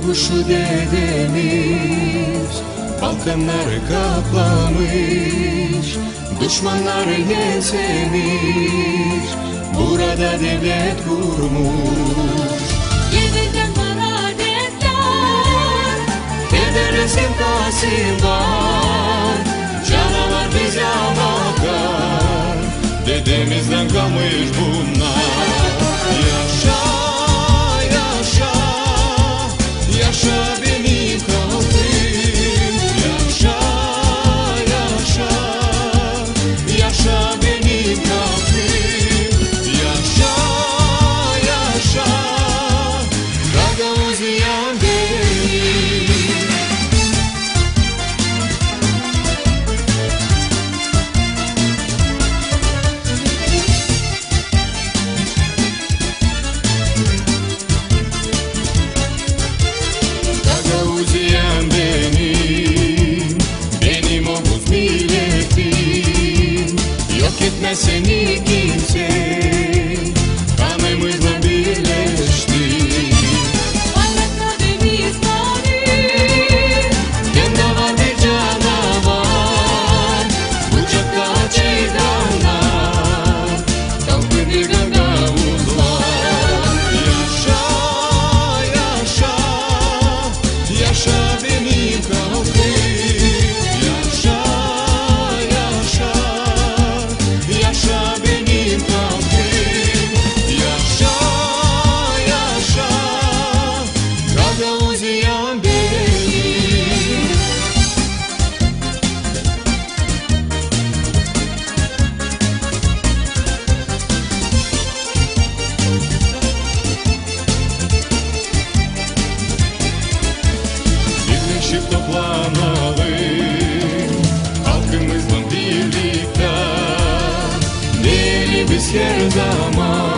doğuşu dedemiz Balkanları kaplamış, düşmanları yesemiş, burada devlet kurmuş. Yeniden var adetler, Federasyon Kasım var, canavar bize bakar, dedemizden kalmış bunlar. Yaşa, yaşa, yaşa benim kalbim, yaşa, yaşa, yaşa benim kalbim, yaşa, yaşa, Gagauzian benim. Gagauzian benim, benim Oğuz milletim, yok etmez seni kimse, kanımızla birleştik. Parlakta deniz mavi, Bende var bir canavar, kucakta çiğdamlar, kalktı bir Gagavuz var. Yaşa, yaşa, yaşa benim kalbim, yaşa, yaşa, yaşa benim kalbim, yaşa, yaşa, Gagauzian benim. Birleşip toplanalım, halkımızla birlikte, değerli biz her zaman.